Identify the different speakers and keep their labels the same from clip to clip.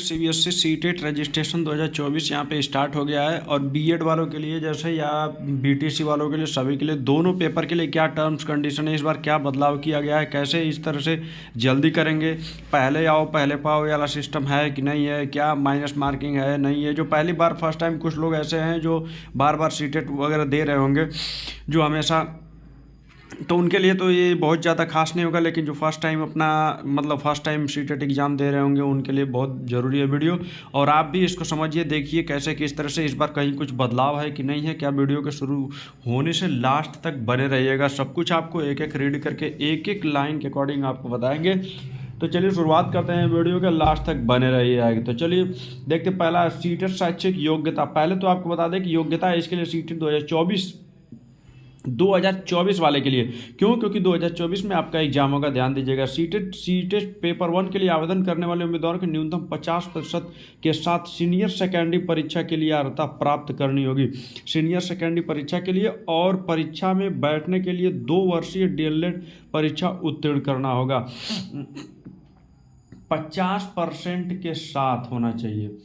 Speaker 1: CBSE CTET registration 2024 यहाँ पे start हो गया है। और बीएड वालों के लिए जैसे या बीटीसी वालों के लिए, सभी के लिए, दोनों पेपर के लिए क्या टर्म्स कंडीशन है, इस बार क्या बदलाव किया गया है, कैसे इस तरह से जल्दी करेंगे, पहले आओ पहले पाओ वाला सिस्टम है कि नहीं है, क्या माइनस मार्किंग है नहीं है। जो पहली बार फर्स्ट टाइम कुछ लोग ऐसे हैं जो बार बार सीटेट वगैरह दे रहे होंगे जो हमेशा, तो उनके लिए तो ये बहुत ज़्यादा खास नहीं होगा, लेकिन जो फर्स्ट टाइम अपना मतलब फर्स्ट टाइम सीटेट एग्ज़ाम दे रहे होंगे उनके लिए बहुत ज़रूरी है वीडियो। और आप भी इसको समझिए, देखिए कैसे किस तरह से इस बार कहीं कुछ बदलाव है कि नहीं है क्या। वीडियो के शुरू होने से लास्ट तक बने रहिएगा, सब कुछ आपको एक एक रीड करके एक एक लाइन के अकॉर्डिंग आपको बताएंगे। तो चलिए शुरुआत करते हैं वीडियो के, लास्ट तक बने रहिए। तो चलिए देखते, पहला सीटेट शैक्षिक योग्यता। पहले तो आपको बता दें कि योग्यता है इसके लिए सीटेट 2024 वाले के लिए। क्यों? क्योंकि 2024 में आपका एग्जाम होगा, ध्यान दीजिएगा। सीटेट पेपर 1 के लिए आवेदन करने वाले उम्मीदवारों को न्यूनतम 50% के साथ सीनियर सेकेंडरी परीक्षा के लिए अर्हता प्राप्त करनी होगी। सीनियर सेकेंडरी परीक्षा के लिए और परीक्षा में बैठने के लिए 2 वर्षीय डीएलएड परीक्षा उत्तीर्ण करना होगा। 50% के साथ होना चाहिए,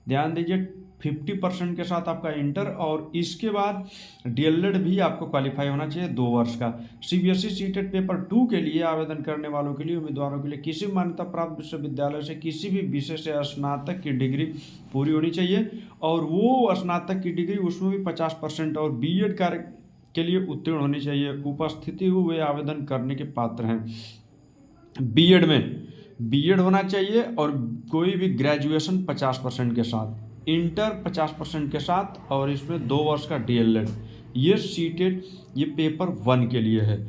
Speaker 1: ध्यान दीजिए। 50% के साथ आपका इंटर, और इसके बाद डीएलएड भी आपको क्वालिफाई होना चाहिए 2 वर्ष का। सीबीएसई सीटेट पेपर 2 के लिए आवेदन करने वालों के लिए, उम्मीदवारों के लिए किसी मान्यता प्राप्त विश्वविद्यालय से किसी भी विषय से स्नातक की डिग्री पूरी होनी चाहिए, और वो स्नातक की डिग्री उसमें भी 50%, और बीएड कार्य के लिए उत्तीर्ण होनी चाहिए। उपस्थिति हुए आवेदन करने के पात्र हैं। बीएड में बीएड होना चाहिए, और कोई भी ग्रेजुएशन 50% के साथ, इंटर 50% के साथ, और इसमें 2 वर्ष का डीएलएड। ये सीटेट ये पेपर 1 के लिए है।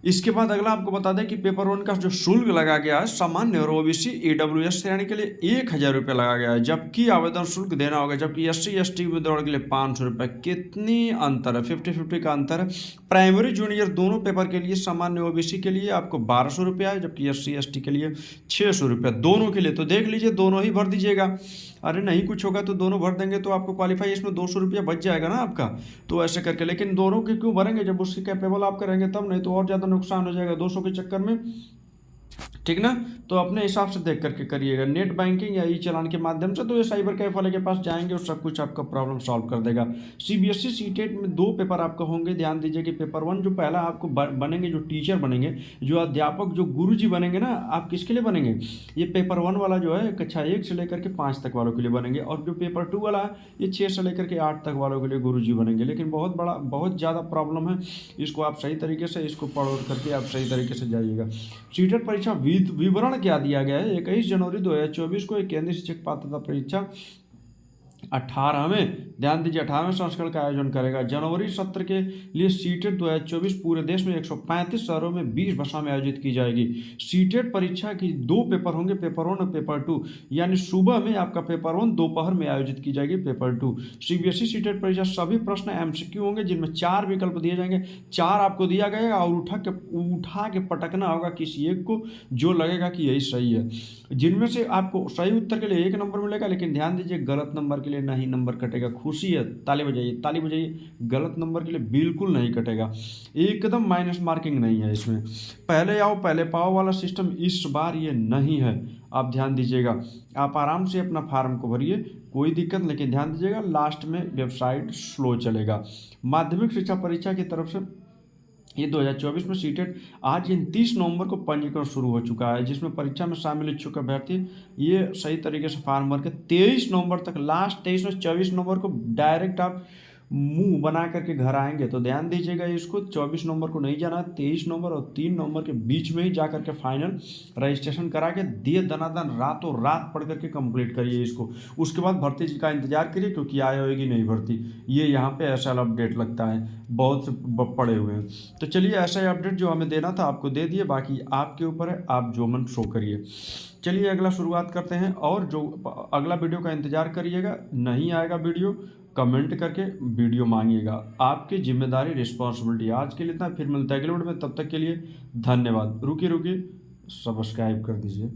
Speaker 1: इसके बाद अगला आपको बता दें कि पेपर 1 का जो शुल्क लगा गया है, सामान्य और ओबीसी ईडब्ल्यूएस श्रेणी के लिए 1000 रुपये लगा गया है, जबकि आवेदन शुल्क देना होगा। जबकि एससी एसटी उम्मीदवारों के लिए 500 रुपये। कितनी अंतर है? 50-50 का अंतर है। प्राइमरी जूनियर दोनों पेपर के लिए, सामान्य ओबीसी के लिए आपको 1200 रुपया है, जबकि एससी एसटी के लिए 600 रुपया, दोनों के लिए। तो देख लीजिए, दोनों ही भर दीजिएगा। अरे नहीं कुछ होगा तो दोनों भर देंगे तो आपको क्वालिफाई, इसमें 200 रुपया बच जाएगा ना आपका। तो ऐसे करके, लेकिन दोनों के क्यों भरेंगे? जब उसके कैपेबल आप करेंगे तब, नहीं तो और ज़्यादा नुकसान हो जाएगा 200 के चक्कर में, ठीक ना। तो अपने हिसाब से देख करके करिएगा, नेट बैंकिंग या ई चालान के माध्यम से। तो ये साइबर कैफ वाले के पास जाएंगे और सब कुछ आपका प्रॉब्लम सॉल्व कर देगा। सीबीएसई सीटेट में 2 पेपर आपका होंगे, ध्यान दीजिए कि पेपर 1 जो पहला आपको बनेंगे, जो टीचर बनेंगे, जो अध्यापक, जो गुरुजी बनेंगे ना, आप किसके लिए बनेंगे? ये पेपर 1 वाला जो है कक्षा 1 से लेकर के 5 तक वालों के लिए बनेंगे, और जो पेपर 2 वाला है ये 6 से लेकर के 8 तक वालों के लिए गुरुजी बनेंगे। लेकिन बहुत ज़्यादा प्रॉब्लम है, इसको आप सही तरीके से इसको पढ़ करके आप सही तरीके से जाइएगा। सीटेट परीक्षा विवरण क्या दिया गया है? 21 जनवरी 2024 को एक केंद्रीय शिक्षक पात्रता परीक्षा 18वें, ध्यान दीजिए, 18वें संस्करण का आयोजन करेगा। जनवरी सत्र के लिए सीटेट 2024 पूरे देश में 135 शहरों में 20 भाषा में आयोजित की जाएगी। सीटेट परीक्षा की 2 पेपर होंगे, पेपर 1 और पेपर 2, यानी सुबह में आपका पेपर 1, दोपहर में आयोजित की जाएगी पेपर 2। सीबीएसई सीटेट परीक्षा सभी प्रश्न एमसीक्यू होंगे, जिनमें 4 विकल्प दिए जाएंगे। 4 आपको दिया गया, और उठा के पटकना होगा किसी एक को, जो लगेगा कि यही सही है। जिनमें से आपको सही उत्तर के लिए 1 नंबर मिलेगा, लेकिन ध्यान दीजिए गलत नंबर के लिए नहीं नंबर कटेगा। खुशी है, ताली बजाइए ताली बजाइए। गलत नंबर के लिए बिल्कुल नहीं कटेगा, एकदम माइनस मार्किंग नहीं है इसमें। पहले आओ पहले पाओ वाला सिस्टम इस बार ये नहीं है, आप ध्यान दीजिएगा। आप आराम से अपना फार्म को भरिए, कोई दिक्कत, लेकिन ध्यान दीजिएगा लास्ट में वेबसाइट स्लो चलेगा। माध्यमिक शिक्षा परीक्षा की तरफ से ये 2024 में सीटेट आज 29 नवंबर को पंजीकरण शुरू हो चुका है, जिसमें परीक्षा में शामिल इच्छुक अभ्यर्थी ये सही तरीके से फॉर्म भर के 23 नवंबर तक, लास्ट 23 में 24 नवंबर को डायरेक्ट आप मुंह बना करके घर आएंगे। तो ध्यान दीजिएगा, इसको 24 नवंबर को नहीं जाना, 23 नवंबर और 3 नवंबर के बीच में ही जा करके फाइनल रजिस्ट्रेशन करा के दिए दनादन रातों रात पढ़ करके कंप्लीट करिए इसको। उसके बाद भर्ती का इंतजार करिए, क्योंकि आए होगी नहीं भर्ती, ये यहाँ पे ऐसा अपडेट लगता है, बहुत से पड़े हुए हैं। तो चलिए, ऐसा ही अपडेट जो हमें देना था आपको दे दिए, बाकी आपके ऊपर है, आप जो मन शो करिए। चलिए अगला शुरुआत करते हैं, और जो अगला वीडियो का इंतजार करिएगा। नहीं आएगा वीडियो, कमेंट करके वीडियो मांगिएगा, आपकी जिम्मेदारी रिस्पॉन्सिबिलिटी। आज के लिए इतना, फिर मिलता है अगले वीडियो में, तब तक के लिए धन्यवाद। रुकिए सब्सक्राइब कर दीजिए।